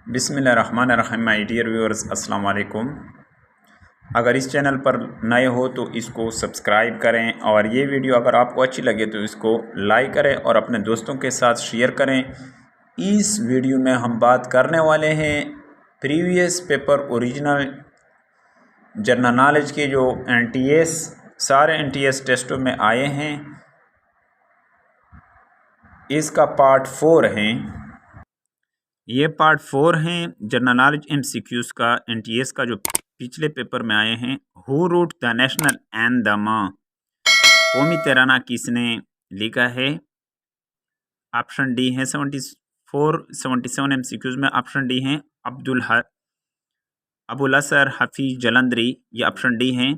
बिस्मिल्लाहिर्रहमानिर्रहीम my dear viewers, अस्सलाम वालेकुम। अगर इस चैनल पर नए हो तो इसको सब्सक्राइब करें और ये वीडियो अगर आपको अच्छी लगे तो इसको लाइक करें और अपने दोस्तों के साथ शेयर करें। इस वीडियो में हम बात करने वाले हैं previous paper original general knowledge के जो एनटीएस सारे एनटीएस टेस्टों में आए हैं, इसका पार्ट 4 है। ये पार्ट 4 हैं जनरल नॉलेज एमसीक्यूज का एनटीएस का जो पिछले पेपर में आए हैं। Who wrote the national anthem, कौमी तराना किसने लिखा है? ऑप्शन डी है 77 एमसीक्यूज में ऑप्शन डी है अबुल असर हफीज जलंधरी, ये ऑप्शन डी है।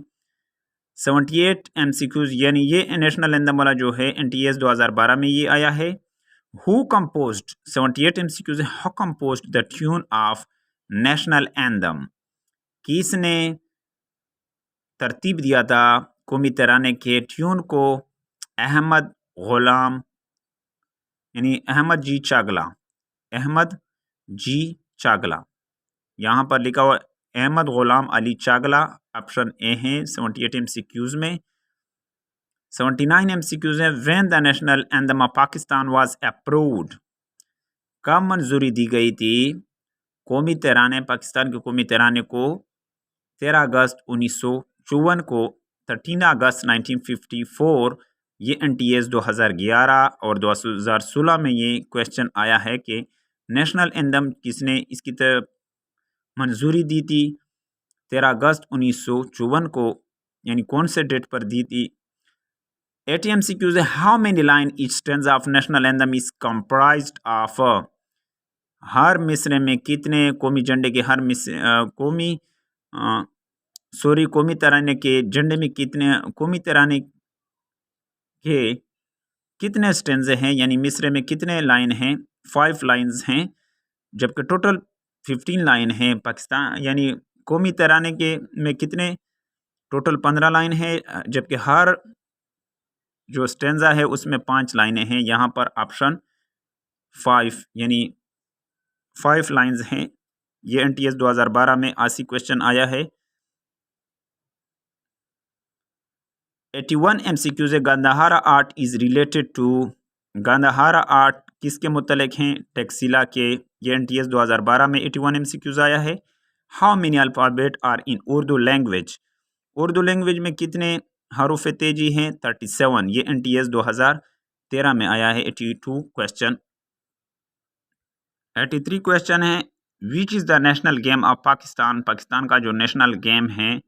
78 एमसीक्यूज यानी ये नेशनल एंथम वाला जो है एनटीएस 2012 में ये आया है। Who composed 78 MCQs Who composed the tune of national anthem? किसने तरतीब दिया था कौमी तराने के ट्यून को? अहमद गुलाम यानी अहमद जी चागला, अहमद जी चागला, यहाँ पर लिखा हुआ अहमद गुलाम अली चागला, ऑप्शन ए है 78 MCQs में। 79 MCQs है when the national anthem of Pakistan was approved, कब मंजूरी दी गई थी कौमी तराने पाकिस्तान के कौमी तराने को? 13 अगस्त 1954 को, 13 अगस्त 1954। ये एनटीएस 2011 और 2016 में ये क्वेश्चन आया है कि नेशनल एंथम किसने इसकी मंजूरी दी थी? 13 अगस्त 1954 को, यानी कौन से डेट पर दी थी? 80 MCQs है how many line each stanza of national anthem is comprised of, हर मिसरे में कितने कौमी झंडे के कौमी तराने के झंडे में कितने कौमी तराने के कितने स्टेंजे हैं, यानी मिसरे में कितने लाइन हैं? 5 लाइन्स हैं, जबकि टोटल 15 लाइन हैं। पाकिस्तान यानी कौमी तराने के में कितने? टोटल 15 लाइन है, जबकि हर जो स्टेंजा है उसमें 5 लाइनें हैं। यहाँ पर ऑप्शन 5 यानी 5 लाइन्स हैं। ये एनटीएस 2012 में 80 क्वेश्चन आया है। 81 MCQs है Gandhara art is related to, Gandhara art किसके मुतल्लिक हैं? टेक्सिला के। ये एनटीएस 2012 में 81 MCQs आया है। How many alphabet are in Urdu language, Urdu language में कितने हरूफ तेजी हैं? 37। ये एनटीएस 2013 में आया है। 82 क्वेश्चन। 83 क्वेश्चन है which is the national game of Pakistan, Pakistan का जो नेशनल गेम है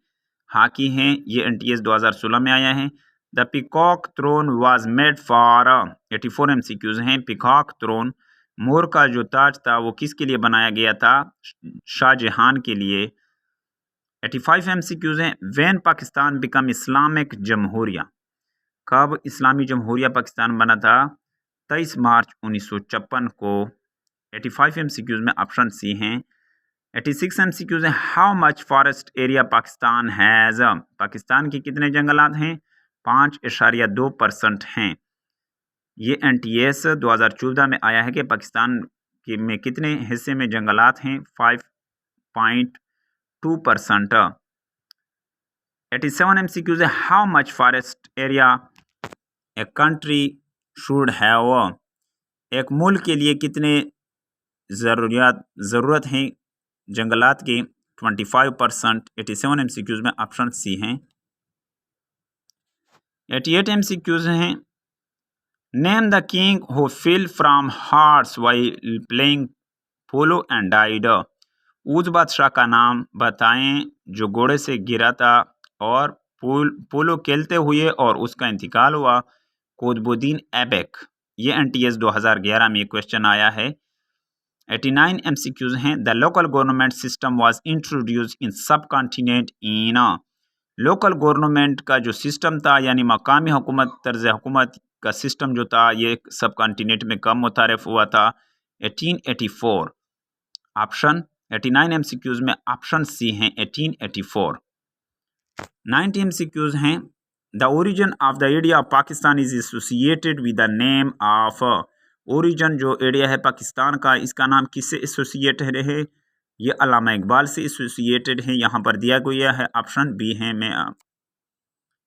हॉकी है। ये एनटीएस 2016 में आया है। The peacock throne was made for, 84 MCQs हैं। पिकॉक थ्रोन मोर का जो ताज था वो किसके लिए बनाया गया था? शाहजहां के लिए। 85 MCQs हैं व्हेन पाकिस्तान बिकम इस्लामिक जमहूरिया, कब इस्लामी जमहूरिया पाकिस्तान बना था? 23 मार्च 1956 को। 85 MCQs में ऑप्शन सी हैं। 86 MCQs हैं how much forest area Pakistan has, Pakistan के कितने जंगलात हैं? 5.2% हैं। ये एनटीएस 2014 में आया है कि पाकिस्तान के में कितने हिस्से में जंगलात हैं? 5.2%। 87 MCQs है how much forest area a country should have, एक मुल्क के लिए कितने ज़रूरत हैं जंगलात के? 25%। 87 MCQs में ऑप्शन सी हैं। 88 MCQs हैं name the king who fell from horse while playing polo and died, उस बादशाह का नाम बताएं जो घोड़े से गिरा था और पोलो खेलते हुए और उसका इंतकाल हुआ। कुतुबुद्दीन ऐबक। ये एनटीएस 2011 में क्वेश्चन आया है। 89 MCQs हैं the local government system was introduce इन सब कॉन्टिनेंट इन, लोकल गवर्नमेंट का जो सिस्टम था यानी मकामी हुकूमत तर्ज हुकूमत का सिस्टम जो था ये सब कॉन्टिनेंट में कब मुतारिफ हुआ था? 1884। ऑप्शन 89 MCQs में ऑप्शन सी हैं 1884। 90 MCQs हैं the origin of the idea of Pakistan is associated with the name of, origin जो एरिया है पाकिस्तान का, इसका नाम किससे एसोसिएटेड है? ये अल्लामा इकबाल से एसोसिएटेड है, यहाँ पर दिया गया है ऑप्शन बी है में।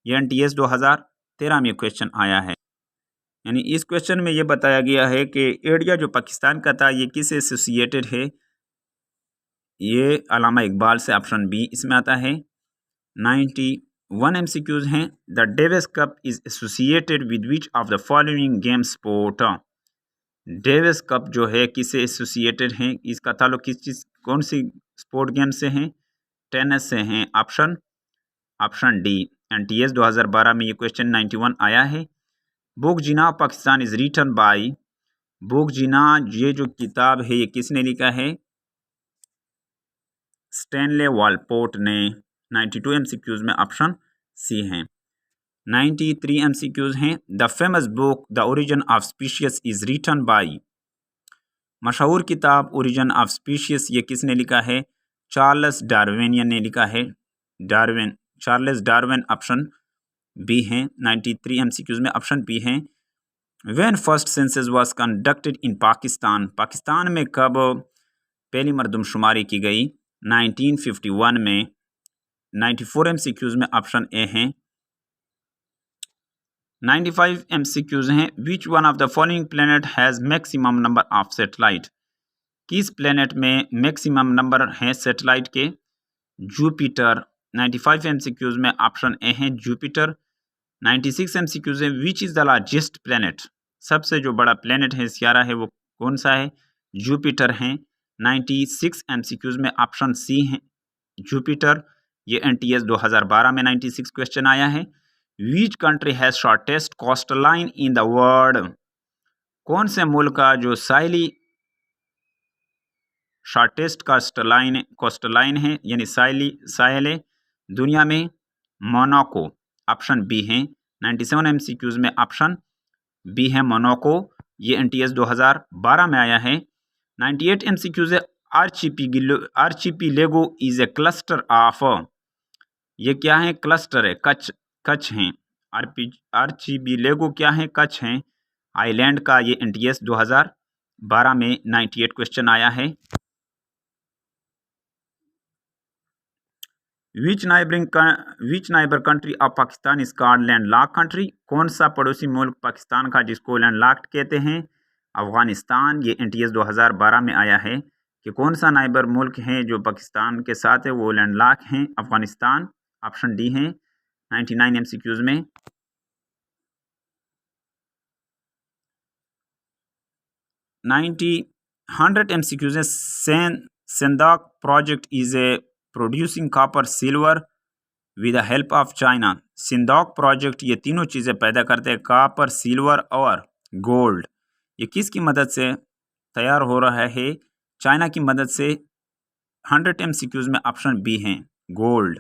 ये NTS 2013 में क्वेश्चन आया है। यानी इस क्वेश्चन में ये बताया गया है कि एरिया जो पाकिस्तान का था ये किससे एसोसिएटेड है? ये अल्लामा इकबाल से, ऑप्शन बी इसमें आता है। 91 MCQs हैं। The Davis cup is associated with which of the following game sport? Davis cup जो है किससे एसोसिएटेड है? इसका ताल्लुक किस चीज़, कौन सी स्पोर्ट गेम से हैं? टेनिस से हैं। Option D. NTS 2012 में ये क्वेश्चन 91 आया है। Book Jinnah Pakistan is written by, book Jinnah ये जो किताब है ये किसने लिखा है? स्टैनले वालपोर्ट ने। 92 MCQs में ऑप्शन सी हैं। 93 MCQs हैं। The famous book the origin of species is written by, मशहूर किताब ओरिजिन ऑफ स्पीशीज ये किसने लिखा है? चार्ल्स डार्विनियन ने लिखा है। Darwin, Charles Darwin, option B हैं। 93 MCQs में ऑप्शन बी हैं। When first census was conducted in Pakistan, Pakistan में कब पहली मरदमशुमारी की गई? 1951 में। 94 MCQs में ऑप्शन ए हैं। 95 MCQs हैं। Which one of the following planet has maximum number of satellite? किस प्लेनेट में मैक्सिमम नंबर हैं सेटेलाइट के? जुपिटर। 95 MCQs में ऑप्शन ए है जुपिटर। 96 MCQs है। Which is the largest planet? सबसे जो बड़ा प्लेनेट है, सियारा है, वो कौन सा है? जुपिटर है। 96 MCQs में ऑप्शन सी है जुपिटर। ये NTS 2012 में 96 क्वेश्चन आया है। Which country has shortest coast line in the world? कौन से मुल्क का जो शॉर्टेस्ट कोस्ट लाइन है, यानी साहिल है दुनिया में? मोनाको, ऑप्शन बी है। 97 MCQs में ऑप्शन बी है मोनाको। ये NTS 2012 में आया है। 98 MCQs है। आर्चिपिलेगो इज ए क्लस्टर ऑफ, ये क्या है? क्लस्टर है, कच्छ हैं। आर्चिपिलेगो क्या है? कच्छ हैं आइलैंड का। ये NTS 2012 में 98 क्वेश्चन आया है। Which neighbour country of Pakistan is called landlocked country? कौन सा पड़ोसी मुल्क पाकिस्तान का जिसको लैंडलॉक्ड कहते हैं? अफगानिस्तान। ये NTS 2012 में आया है कि कौन सा नाइबर मुल्क है जो पाकिस्तान के साथ है, वो लैंडलॉक्ड हैं, अफगानिस्तान। ऑप्शन डी है। 99 MCQs में। हंड्रेड MCQs है। Saindak project is a producing copper silver with the help of China. Saindak project ये तीनों चीज़ें पैदा करते हैं, कॉपर, सिल्वर और गोल्ड। ये किसकी मदद से तैयार हो रहा है? चाइना की मदद से। 100 MCQs में ऑप्शन बी हैं गोल्ड।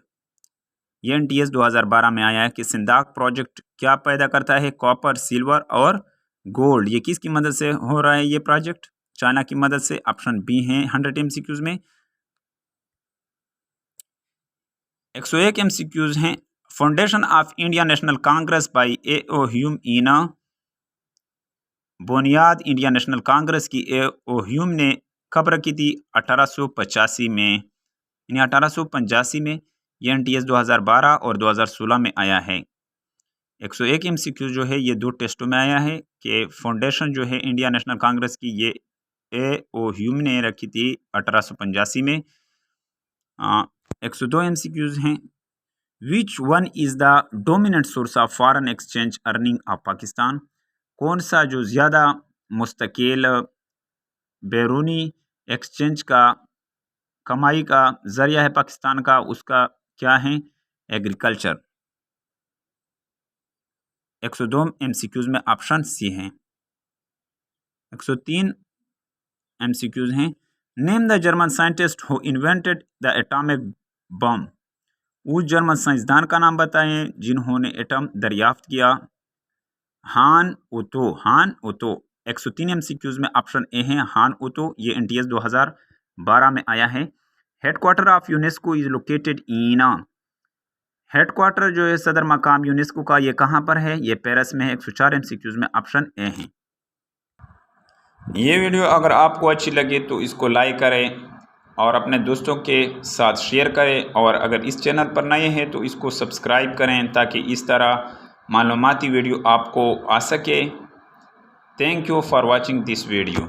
ये NTS 2012 में आया है कि सिंदौक प्रोजेक्ट क्या पैदा करता है? कॉपर, सिल्वर और गोल्ड। ये किसकी मदद से हो रहा है ये प्रोजेक्ट? चाइना की मदद से। ऑप्शन बी हैं 100 MCQs में। 101 MCQs हैं। Foundation of India National Congress by A.O. Hume in, बुनियाद इंडिया नेशनल कांग्रेस की A.O. ह्यूम ने कब रखी थी? 1885 में, यानी 1885 में। ये NTS 2012 और 2016 में आया है। 101 MCQ जो है ये 2 टेस्टों में आया है कि फाउंडेशन जो है इंडिया नेशनल कांग्रेस की ये A.O. ह्यूम ने रखी थी 1885 में। 102 MCQs हैं। Which one is the dominant source of foreign exchange earning of Pakistan? कौन सा जो ज़्यादा मुस्तकिल बैरूनी एक्सचेंज का कमाई का ज़रिया है पाकिस्तान का, उसका क्या है? एग्रीकल्चर। 102 MCQs में ऑप्शन सी हैं। 103 MCQs हैं। Name the German scientist who invented the atomic bomb. उस जर्मन साइंसदान का नाम बताएं जिन्होंने एटम दरियाफ्त किया। हान ओतो। 103 MCQs में ऑप्शन ए है हान ओतो। ये NTS 2012 में आया है। Headquarter of UNESCO is located in, headquarter जो है सदर मकाम यूनेस्को का, ये कहाँ पर है? ये पेरिस में है। 104 MCQs में ऑप्शन ए है। ये वीडियो अगर आपको अच्छी लगे तो इसको लाइक करें और अपने दोस्तों के साथ शेयर करें, और अगर इस चैनल पर नए हैं तो इसको सब्सक्राइब करें ताकि इस तरह मालूमाती वीडियो आपको आ सके। Thank you for watching this video.